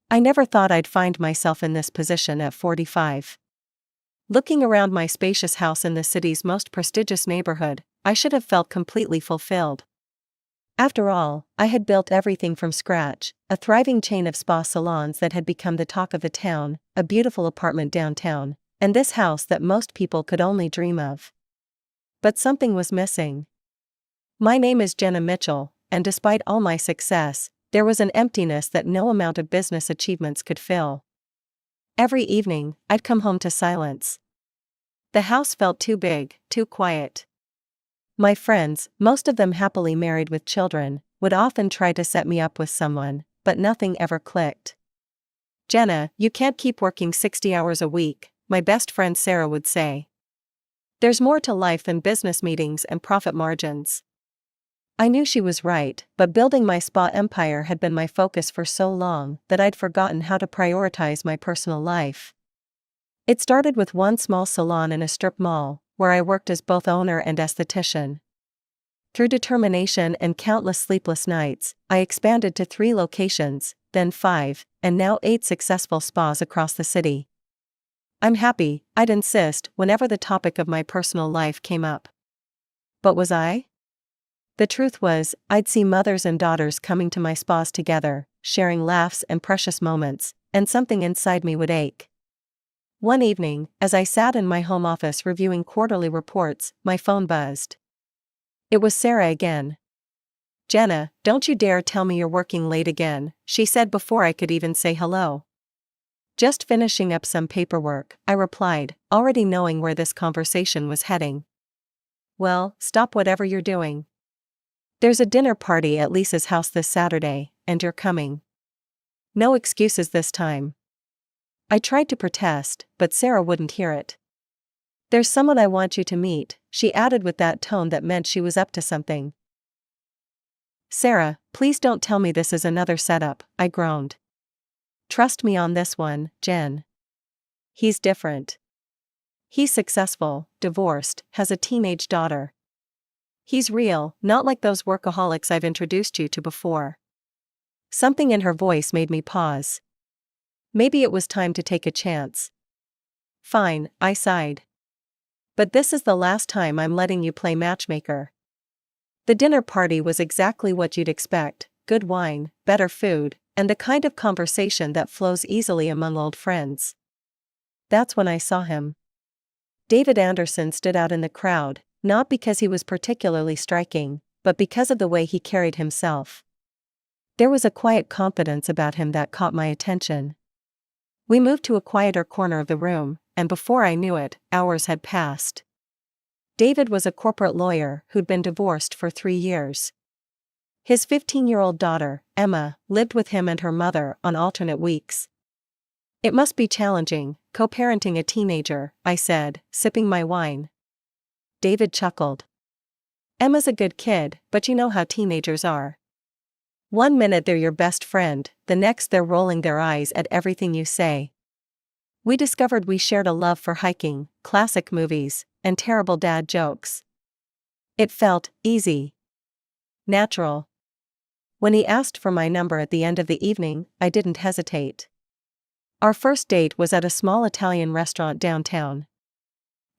I never thought I'd find myself in this position at 45. Looking around my spacious house in the city's most prestigious neighborhood, I should have felt completely fulfilled. After all, I had built everything from scratch: a thriving chain of spa salons that had become the talk of the town, a beautiful apartment downtown, and this house that most people could only dream of. But something was missing. My name is Jenna Mitchell, and despite all my success, there was an emptiness that no amount of business achievements could fill. Every evening, I'd come home to silence. The house felt too big, too quiet. My friends, most of them happily married with children, would often try to set me up with someone, but nothing ever clicked. "Jenna, you can't keep working 60 hours a week," my best friend Sarah would say. "There's more to life than business meetings and profit margins." I knew she was right, but building my spa empire had been my focus for so long that I'd forgotten how to prioritize my personal life. It started with one small salon in a strip mall, where I worked as both owner and esthetician. Through determination and countless sleepless nights, I expanded to 3 locations, then 5, and now 8 successful spas across the city. I'm happy, I'd insist, whenever the topic of my personal life came up. But was I? The truth was, I'd see mothers and daughters coming to my spas together, sharing laughs and precious moments, and something inside me would ache. One evening, as I sat in my home office reviewing quarterly reports, my phone buzzed. It was Sarah again. "Jenna, don't you dare tell me you're working late again," she said before I could even say hello. "Just finishing up some paperwork," I replied, already knowing where this conversation was heading. "Well, stop whatever you're doing. There's a dinner party at Lisa's house this Saturday, and you're coming. No excuses this time." I tried to protest, but Sarah wouldn't hear it. "There's someone I want you to meet," she added with that tone that meant she was up to something. "Sarah, please don't tell me this is another setup," I groaned. "Trust me on this one, Jen. He's different. He's successful, divorced, has a teenage daughter. He's real, not like those workaholics I've introduced you to before." Something in her voice made me pause. Maybe it was time to take a chance. "Fine," I sighed. "But this is the last time I'm letting you play matchmaker." The dinner party was exactly what you'd expect: good wine, better food, and the kind of conversation that flows easily among old friends. That's when I saw him. David Anderson stood out in the crowd, not because he was particularly striking, but because of the way he carried himself. There was a quiet confidence about him that caught my attention. We moved to a quieter corner of the room, and before I knew it, hours had passed. David was a corporate lawyer who'd been divorced for 3 years. His 15-year-old daughter, Emma, lived with him and her mother on alternate weeks. "It must be challenging, co-parenting a teenager," I said, sipping my wine. David chuckled. "Emma's a good kid, but you know how teenagers are. One minute they're your best friend, the next they're rolling their eyes at everything you say." We discovered we shared a love for hiking, classic movies, and terrible dad jokes. It felt easy. Natural. When he asked for my number at the end of the evening, I didn't hesitate. Our first date was at a small Italian restaurant downtown.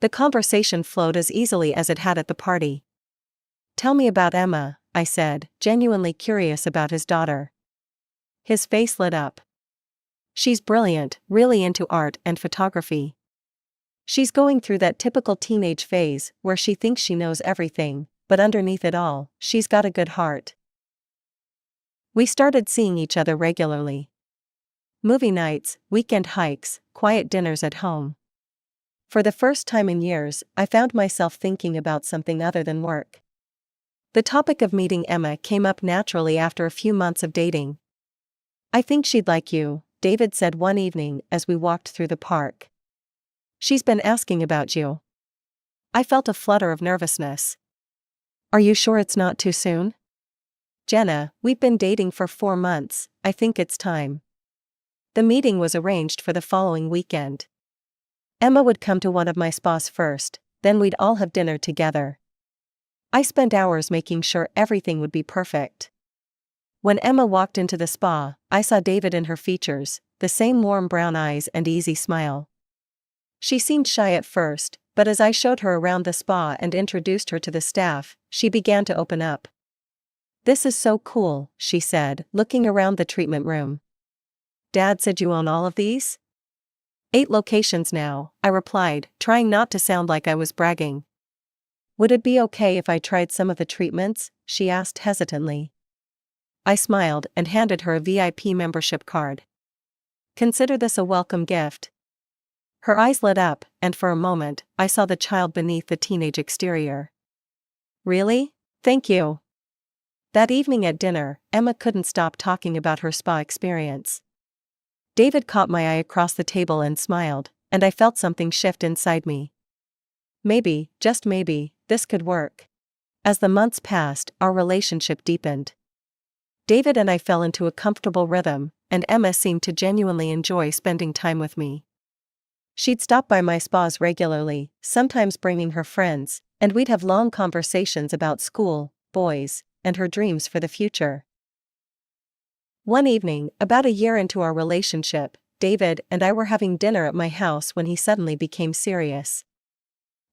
The conversation flowed as easily as it had at the party. "Tell me about Emma," I said, genuinely curious about his daughter. His face lit up. "She's brilliant, really into art and photography. She's going through that typical teenage phase where she thinks she knows everything, but underneath it all, she's got a good heart." We started seeing each other regularly. Movie nights, weekend hikes, quiet dinners at home. For the first time in years, I found myself thinking about something other than work. The topic of meeting Emma came up naturally after a few months of dating. "I think she'd like you," David said one evening as we walked through the park. "She's been asking about you." I felt a flutter of nervousness. "Are you sure it's not too soon?" "Jenna, we've been dating for 4 months, I think it's time." The meeting was arranged for the following weekend. Emma would come to one of my spas first, then we'd all have dinner together. I spent hours making sure everything would be perfect. When Emma walked into the spa, I saw David in her features, the same warm brown eyes and easy smile. She seemed shy at first, but as I showed her around the spa and introduced her to the staff, she began to open up. "This is so cool," she said, looking around the treatment room. "Dad said you own all of these?" 8 locations now, I replied, trying not to sound like I was bragging. "Would it be okay if I tried some of the treatments?" she asked hesitantly. I smiled and handed her a VIP membership card. "Consider this a welcome gift." Her eyes lit up, and for a moment, I saw the child beneath the teenage exterior. "Really? Thank you." That evening at dinner, Emma couldn't stop talking about her spa experience. David caught my eye across the table and smiled, and I felt something shift inside me. Maybe, just maybe, this could work. As the months passed, our relationship deepened. David and I fell into a comfortable rhythm, and Emma seemed to genuinely enjoy spending time with me. She'd stop by my spas regularly, sometimes bringing her friends, and we'd have long conversations about school, boys, and her dreams for the future. One evening, about a year into our relationship, David and I were having dinner at my house when he suddenly became serious.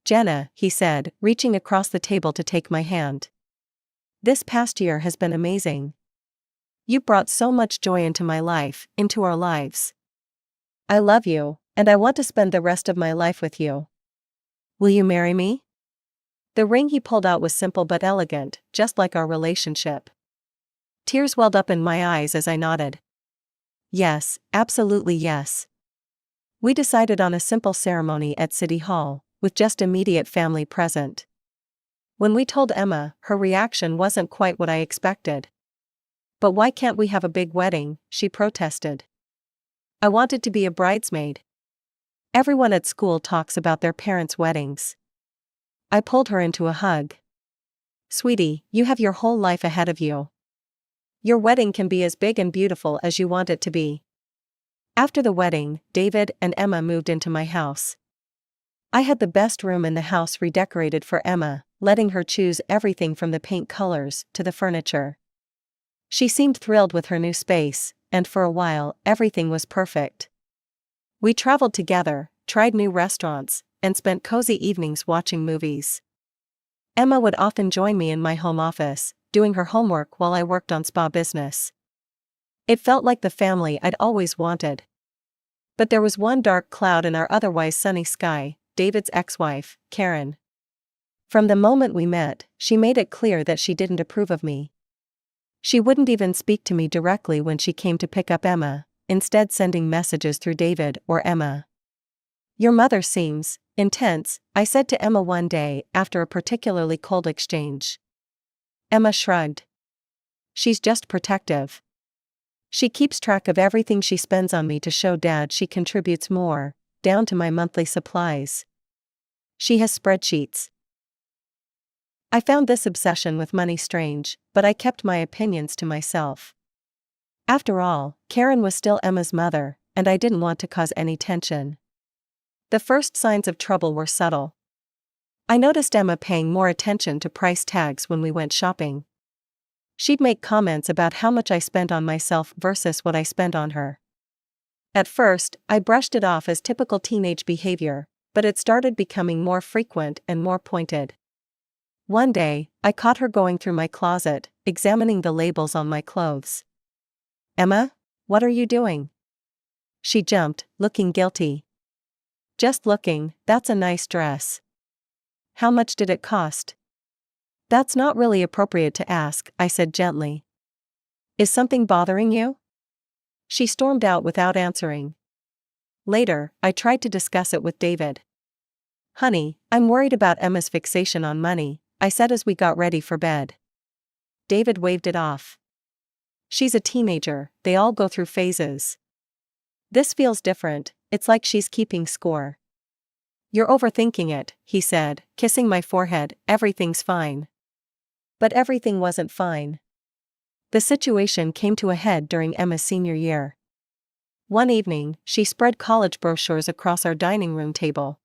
"Jenna," he said, reaching across the table to take my hand. "This past year has been amazing. You brought so much joy into my life, into our lives. I love you, and I want to spend the rest of my life with you. Will you marry me?" The ring he pulled out was simple but elegant, just like our relationship. Tears welled up in my eyes as I nodded. "Yes, absolutely yes." We decided on a simple ceremony at City Hall, with just immediate family present. When we told Emma, her reaction wasn't quite what I expected. "But why can't we have a big wedding?" she protested. "I wanted to be a bridesmaid. Everyone at school talks about their parents' weddings." I pulled her into a hug. "Sweetie, you have your whole life ahead of you. Your wedding can be as big and beautiful as you want it to be." After the wedding, David and Emma moved into my house. I had the best room in the house redecorated for Emma, letting her choose everything from the paint colors to the furniture. She seemed thrilled with her new space, and for a while, everything was perfect. We traveled together, tried new restaurants, and spent cozy evenings watching movies. Emma would often join me in my home office, doing her homework while I worked on spa business. It felt like the family I'd always wanted. But there was one dark cloud in our otherwise sunny sky: David's ex-wife, Karen. From the moment we met, she made it clear that she didn't approve of me. She wouldn't even speak to me directly when she came to pick up Emma, instead sending messages through David or Emma. "Your mother seems intense," I said to Emma one day after a particularly cold exchange. Emma shrugged. "She's just protective. She keeps track of everything she spends on me to show Dad she contributes more, down to my monthly supplies. She has spreadsheets." I found this obsession with money strange, but I kept my opinions to myself. After all, Karen was still Emma's mother, and I didn't want to cause any tension. The first signs of trouble were subtle. I noticed Emma paying more attention to price tags when we went shopping. She'd make comments about how much I spent on myself versus what I spent on her. At first, I brushed it off as typical teenage behavior, but it started becoming more frequent and more pointed. One day, I caught her going through my closet, examining the labels on my clothes. "Emma, what are you doing?" She jumped, looking guilty. "Just looking, that's a nice dress." "How much did it cost?" "That's not really appropriate to ask," I said gently. "Is something bothering you?" She stormed out without answering. Later, I tried to discuss it with David. "Honey, I'm worried about Emma's fixation on money," I said as we got ready for bed. David waved it off. "She's a teenager, they all go through phases. This feels different, it's like she's keeping score." "You're overthinking it," he said, kissing my forehead. "Everything's fine." But everything wasn't fine. The situation came to a head during Emma's senior year. One evening, she spread college brochures across our dining room table.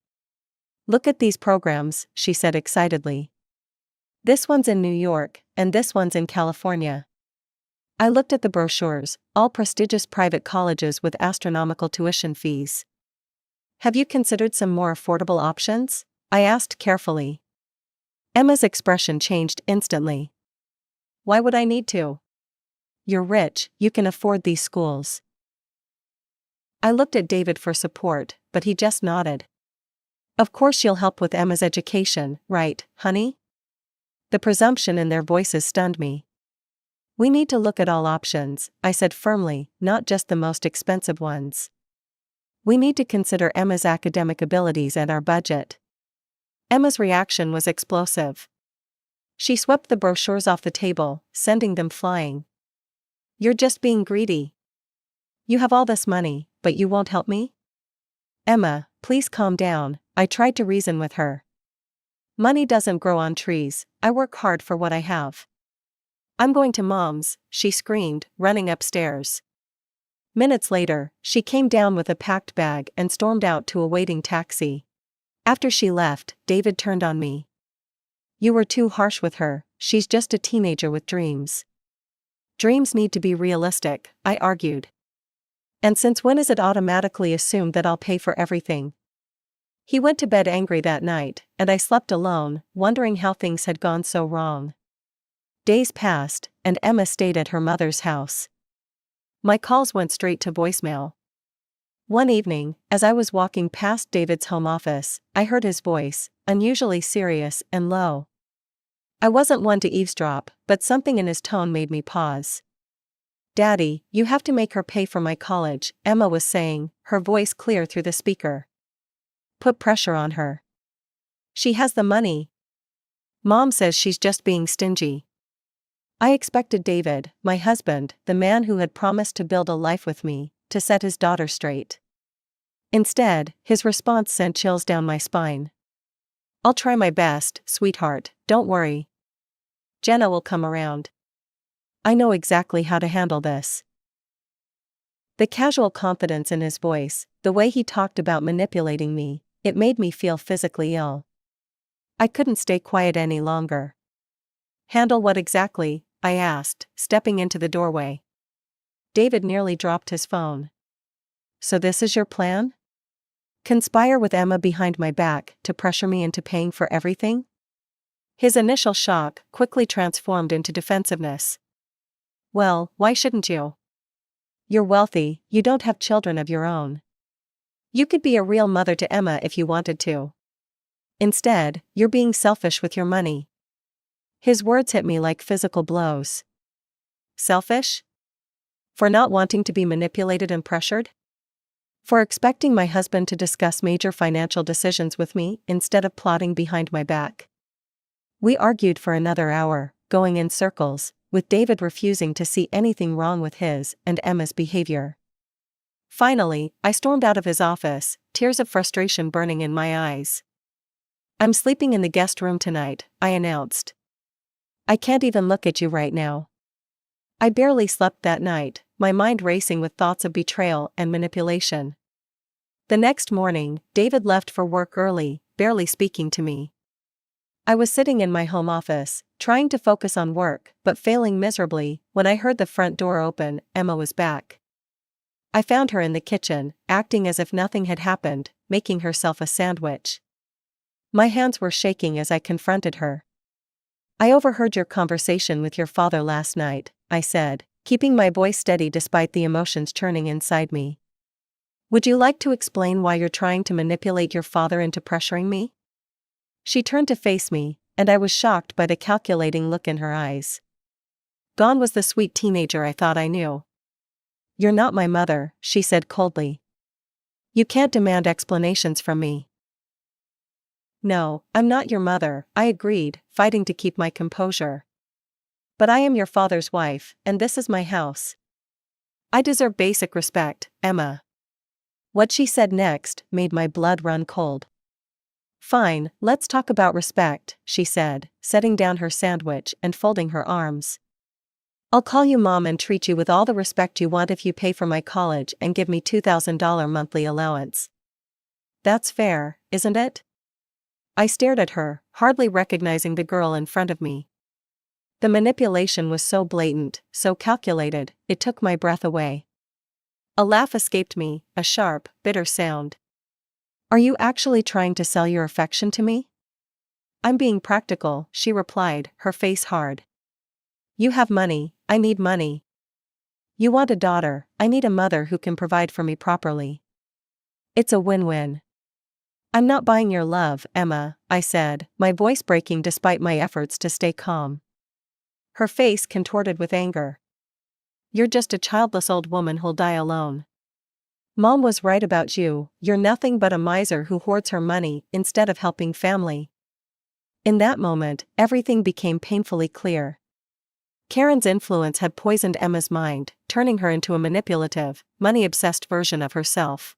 "Look at these programs," she said excitedly. "This one's in New York, and this one's in California." I looked at the brochures, all prestigious private colleges with astronomical tuition fees. Have you considered some more affordable options? I asked carefully. Emma's expression changed instantly. Why would I need to? You're rich, you can afford these schools. I looked at David for support, but he just nodded. Of course you'll help with Emma's education, right, honey? The presumption in their voices stunned me. We need to look at all options, I said firmly, not just the most expensive ones. We need to consider Emma's academic abilities and our budget. Emma's reaction was explosive. She swept the brochures off the table, sending them flying. You're just being greedy. You have all this money, but you won't help me? Emma, please calm down, I tried to reason with her. Money doesn't grow on trees, I work hard for what I have. I'm going to Mom's, she screamed, running upstairs. Minutes later, she came down with a packed bag and stormed out to a waiting taxi. After she left, David turned on me. You were too harsh with her, she's just a teenager with dreams. Dreams need to be realistic, I argued. And since when is it automatically assumed that I'll pay for everything? He went to bed angry that night, and I slept alone, wondering how things had gone so wrong. Days passed, and Emma stayed at her mother's house. My calls went straight to voicemail. One evening, as I was walking past David's home office, I heard his voice, unusually serious and low. I wasn't one to eavesdrop, but something in his tone made me pause. Daddy, you have to make her pay for my college, Emma was saying, her voice clear through the speaker. Put pressure on her. She has the money. Mom says she's just being stingy. I expected David, my husband, the man who had promised to build a life with me, to set his daughter straight. Instead, his response sent chills down my spine. I'll try my best, sweetheart, don't worry. Jenna will come around. I know exactly how to handle this. The casual confidence in his voice, the way he talked about manipulating me, it made me feel physically ill. I couldn't stay quiet any longer. Handle what exactly? I asked, stepping into the doorway. David nearly dropped his phone. So this is your plan? Conspire with Emma behind my back to pressure me into paying for everything? His initial shock quickly transformed into defensiveness. Well, why shouldn't you? You're wealthy, you don't have children of your own. You could be a real mother to Emma if you wanted to. Instead, you're being selfish with your money. His words hit me like physical blows. Selfish? For not wanting to be manipulated and pressured? For expecting my husband to discuss major financial decisions with me instead of plotting behind my back? We argued for another hour, going in circles, with David refusing to see anything wrong with his and Emma's behavior. Finally, I stormed out of his office, tears of frustration burning in my eyes. I'm sleeping in the guest room tonight, I announced. I can't even look at you right now. I barely slept that night, my mind racing with thoughts of betrayal and manipulation. The next morning, David left for work early, barely speaking to me. I was sitting in my home office, trying to focus on work, but failing miserably, when I heard the front door open. Emma was back. I found her in the kitchen, acting as if nothing had happened, making herself a sandwich. My hands were shaking as I confronted her. I overheard your conversation with your father last night, I said, keeping my voice steady despite the emotions churning inside me. Would you like to explain why you're trying to manipulate your father into pressuring me? She turned to face me, and I was shocked by the calculating look in her eyes. Gone was the sweet teenager I thought I knew. You're not my mother, she said coldly. You can't demand explanations from me. No, I'm not your mother, I agreed, fighting to keep my composure. But I am your father's wife, and this is my house. I deserve basic respect, Emma. What she said next made my blood run cold. Fine, let's talk about respect, she said, setting down her sandwich and folding her arms. I'll call you Mom and treat you with all the respect you want if you pay for my college and give me $2,000 monthly allowance. That's fair, isn't it? I stared at her, hardly recognizing the girl in front of me. The manipulation was so blatant, so calculated, it took my breath away. A laugh escaped me, a sharp, bitter sound. "Are you actually trying to sell your affection to me?" "I'm being practical," she replied, her face hard. "You have money, I need money. You want a daughter, I need a mother who can provide for me properly. It's a win-win." "I'm not buying your love, Emma," I said, my voice breaking despite my efforts to stay calm. Her face contorted with anger. "You're just a childless old woman who'll die alone. Mom was right about you, you're nothing but a miser who hoards her money instead of helping family." In that moment, everything became painfully clear. Karen's influence had poisoned Emma's mind, turning her into a manipulative, money-obsessed version of herself.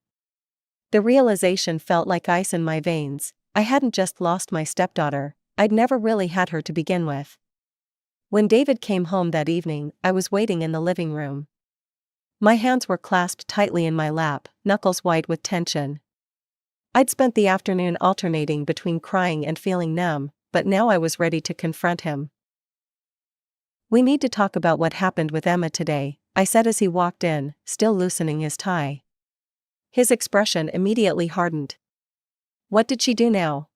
The realization felt like ice in my veins. I hadn't just lost my stepdaughter, I'd never really had her to begin with. When David came home that evening, I was waiting in the living room. My hands were clasped tightly in my lap, knuckles white with tension. I'd spent the afternoon alternating between crying and feeling numb, but now I was ready to confront him. "We need to talk about what happened with Emma today," I said as he walked in, still loosening his tie. His expression immediately hardened. "What did she do now?"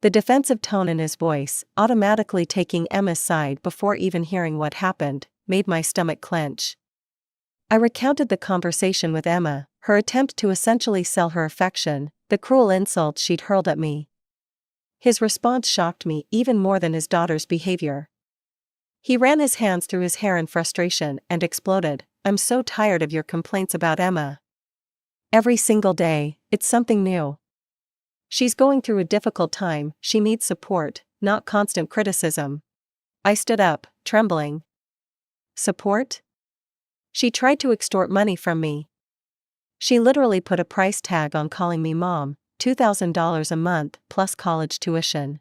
The defensive tone in his voice, automatically taking Emma's side before even hearing what happened, made my stomach clench. I recounted the conversation with Emma, her attempt to essentially sell her affection, the cruel insults she'd hurled at me. His response shocked me even more than his daughter's behavior. He ran his hands through his hair in frustration and exploded, "I'm so tired of your complaints about Emma. Every single day, it's something new. She's going through a difficult time, she needs support, not constant criticism." I stood up, trembling. "Support? She tried to extort money from me. She literally put a price tag on calling me mom, $2,000 a month plus college tuition.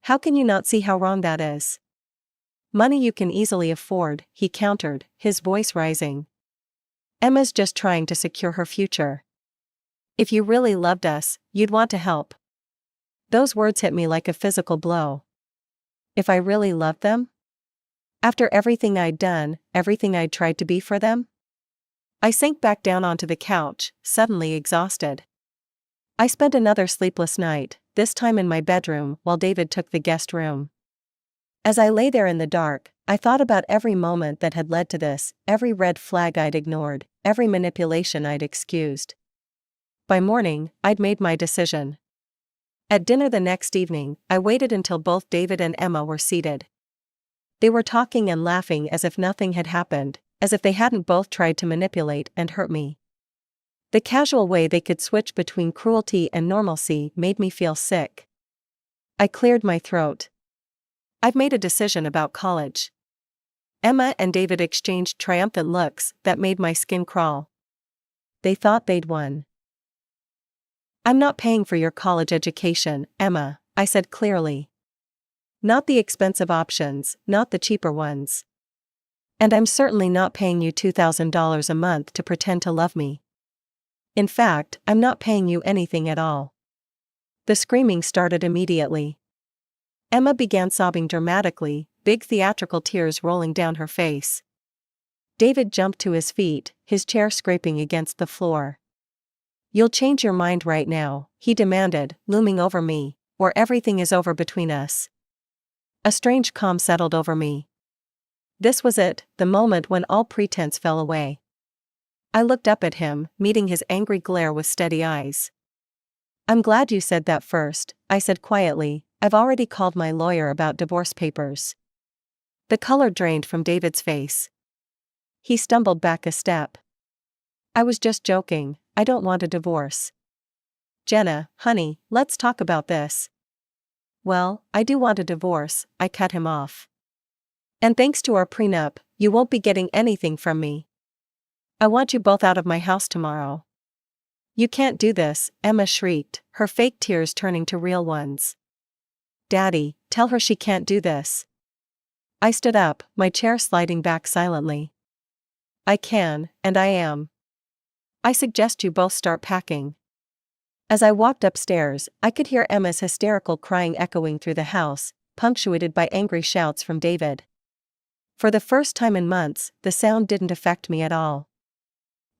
How can you not see how wrong that is?" "Money you can easily afford," he countered, his voice rising. "Emma's just trying to secure her future. If you really loved us, you'd want to help." Those words hit me like a physical blow. If I really loved them? After everything I'd done, everything I'd tried to be for them? I sank back down onto the couch, suddenly exhausted. I spent another sleepless night, this time in my bedroom while David took the guest room. As I lay there in the dark, I thought about every moment that had led to this, every red flag I'd ignored, every manipulation I'd excused. By morning, I'd made my decision. At dinner the next evening, I waited until both David and Emma were seated. They were talking and laughing as if nothing had happened, as if they hadn't both tried to manipulate and hurt me. The casual way they could switch between cruelty and normalcy made me feel sick. I cleared my throat. "I've made a decision about college." Emma and David exchanged triumphant looks that made my skin crawl. They thought they'd won. "I'm not paying for your college education, Emma," I said clearly. "Not the expensive options, not the cheaper ones. And I'm certainly not paying you $2,000 a month to pretend to love me. In fact, I'm not paying you anything at all." The screaming started immediately. Emma began sobbing dramatically, big theatrical tears rolling down her face. David jumped to his feet, his chair scraping against the floor. "You'll change your mind right now," he demanded, looming over me, "or everything is over between us." A strange calm settled over me. This was it, the moment when all pretense fell away. I looked up at him, meeting his angry glare with steady eyes. "I'm glad you said that first," I said quietly. "I've already called my lawyer about divorce papers." The color drained from David's face. He stumbled back a step. "I was just joking, I don't want a divorce." "Jenna, honey, let's talk about this." "Well, I do want a divorce," I cut him off. "And thanks to our prenup, you won't be getting anything from me. I want you both out of my house tomorrow." "You can't do this," Emma shrieked, her fake tears turning to real ones. "Daddy, tell her she can't do this." I stood up, my chair sliding back silently. "I can, and I am. I suggest you both start packing." As I walked upstairs, I could hear Emma's hysterical crying echoing through the house, punctuated by angry shouts from David. For the first time in months, the sound didn't affect me at all.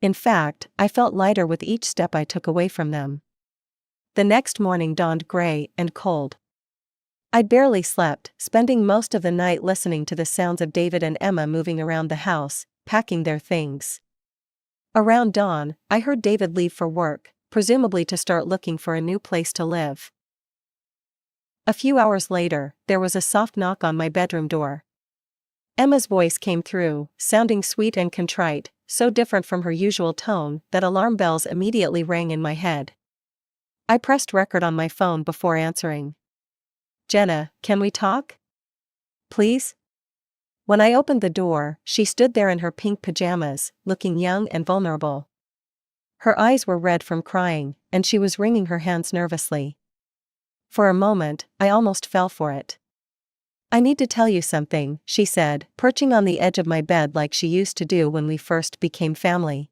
In fact, I felt lighter with each step I took away from them. The next morning dawned gray and cold. I'd barely slept, spending most of the night listening to the sounds of David and Emma moving around the house, packing their things. Around dawn, I heard David leave for work, presumably to start looking for a new place to live. A few hours later, there was a soft knock on my bedroom door. Emma's voice came through, sounding sweet and contrite, so different from her usual tone that alarm bells immediately rang in my head. I pressed record on my phone before answering. "Jenna, can we talk? Please?" When I opened the door, she stood there in her pink pajamas, looking young and vulnerable. Her eyes were red from crying, and she was wringing her hands nervously. For a moment, I almost fell for it. "I need to tell you something," she said, perching on the edge of my bed like she used to do when we first became family.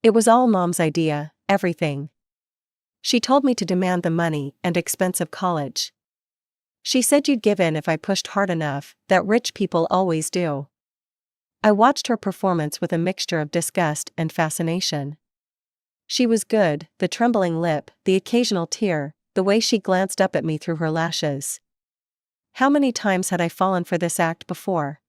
"It was all Mom's idea, everything. She told me to demand the money and expensive college. She said you'd give in if I pushed hard enough, that rich people always do." I watched her performance with a mixture of disgust and fascination. She was good, the trembling lip, the occasional tear, the way she glanced up at me through her lashes. How many times had I fallen for this act before?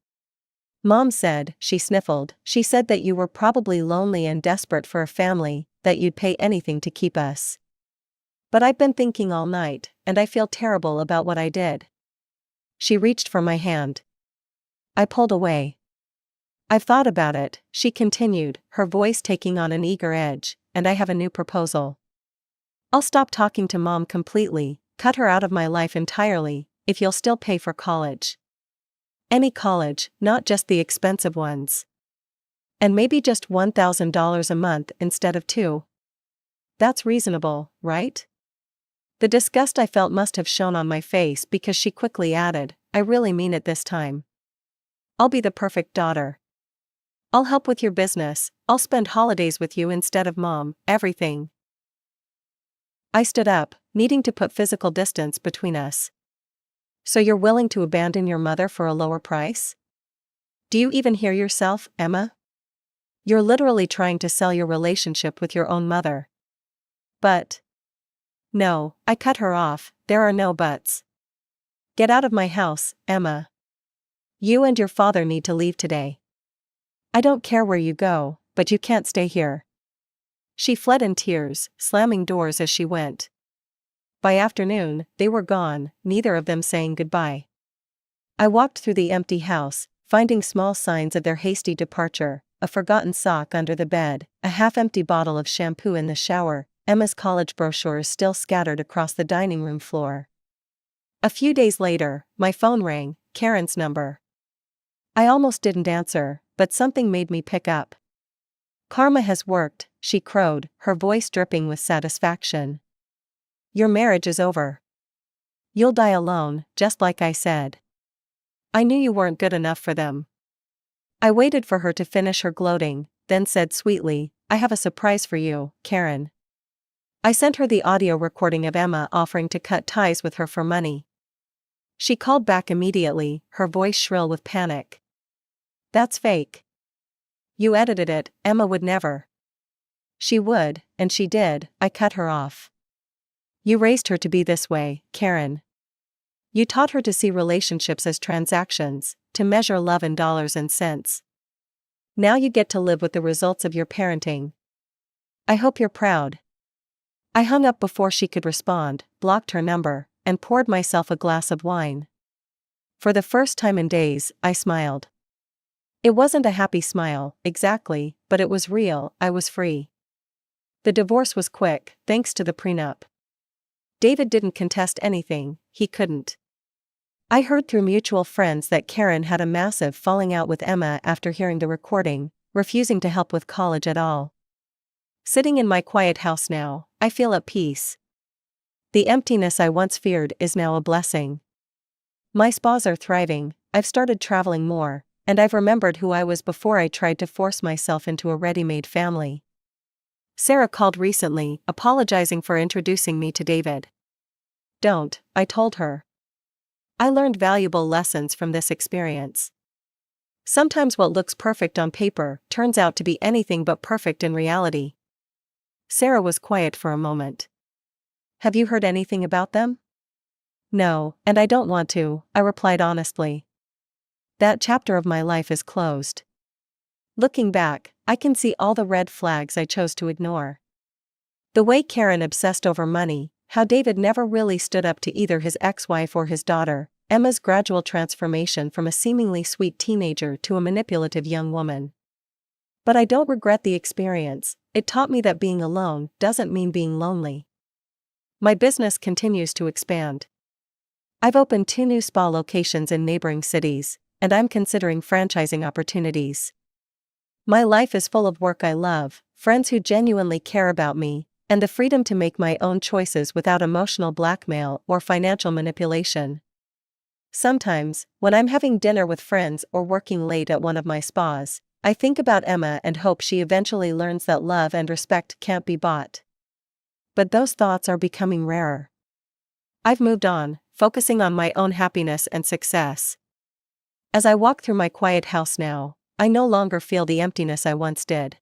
"Mom said," she sniffled, "she said that you were probably lonely and desperate for a family, that you'd pay anything to keep us. But I've been thinking all night, and I feel terrible about what I did." She reached for my hand. I pulled away. "I've thought about it," she continued, her voice taking on an eager edge, "and I have a new proposal. I'll stop talking to Mom completely, cut her out of my life entirely, if you'll still pay for college. Any college, not just the expensive ones. And maybe just $1,000 a month instead of $2,000. That's reasonable, right?" The disgust I felt must have shown on my face because she quickly added, "I really mean it this time. I'll be the perfect daughter. I'll help with your business, I'll spend holidays with you instead of Mom, everything." I stood up, needing to put physical distance between us. "So you're willing to abandon your mother for a lower price? Do you even hear yourself, Emma? You're literally trying to sell your relationship with your own mother." "But..." "No," I cut her off, "there are no buts. Get out of my house, Emma. You and your father need to leave today. I don't care where you go, but you can't stay here." She fled in tears, slamming doors as she went. By afternoon, they were gone, neither of them saying goodbye. I walked through the empty house, finding small signs of their hasty departure, a forgotten sock under the bed, a half-empty bottle of shampoo in the shower, Emma's college brochures still scattered across the dining room floor. A few days later, my phone rang, Karen's number. I almost didn't answer, but something made me pick up. "Karma has worked," she crowed, her voice dripping with satisfaction. "Your marriage is over. You'll die alone, just like I said. I knew you weren't good enough for them." I waited for her to finish her gloating, then said sweetly, "I have a surprise for you, Karen." I sent her the audio recording of Emma offering to cut ties with her for money. She called back immediately, her voice shrill with panic. "That's fake. You edited it, Emma would never." "She would, and she did," I cut her off. "You raised her to be this way, Karen. You taught her to see relationships as transactions, to measure love in dollars and cents. Now you get to live with the results of your parenting. I hope you're proud." I hung up before she could respond, blocked her number, and poured myself a glass of wine. For the first time in days, I smiled. It wasn't a happy smile, exactly, but it was real. I was free. The divorce was quick, thanks to the prenup. David didn't contest anything, he couldn't. I heard through mutual friends that Karen had a massive falling out with Emma after hearing the recording, refusing to help with college at all. Sitting in my quiet house now, I feel at peace. The emptiness I once feared is now a blessing. My spas are thriving, I've started traveling more, and I've remembered who I was before I tried to force myself into a ready-made family. Sarah called recently, apologizing for introducing me to David. "Don't," I told her. I learned valuable lessons from this experience. Sometimes what looks perfect on paper turns out to be anything but perfect in reality. Sarah was quiet for a moment. Have you heard anything about them? No, and I don't want to, I replied honestly. That chapter of my life is closed. Looking back, I can see all the red flags I chose to ignore. The way Karen obsessed over money, how David never really stood up to either his ex-wife or his daughter, Emma's gradual transformation from a seemingly sweet teenager to a manipulative young woman. But I don't regret the experience. It taught me that being alone doesn't mean being lonely. My business continues to expand. I've opened 2 new spa locations in neighboring cities, and I'm considering franchising opportunities. My life is full of work I love, friends who genuinely care about me, and the freedom to make my own choices without emotional blackmail or financial manipulation. Sometimes, when I'm having dinner with friends or working late at one of my spas, I think about Emma and hope she eventually learns that love and respect can't be bought. But those thoughts are becoming rarer. I've moved on, focusing on my own happiness and success. As I walk through my quiet house now, I no longer feel the emptiness I once did.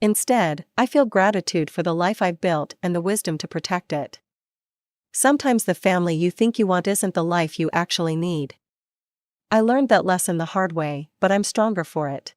Instead, I feel gratitude for the life I've built and the wisdom to protect it. Sometimes the family you think you want isn't the life you actually need. I learned that lesson the hard way, but I'm stronger for it.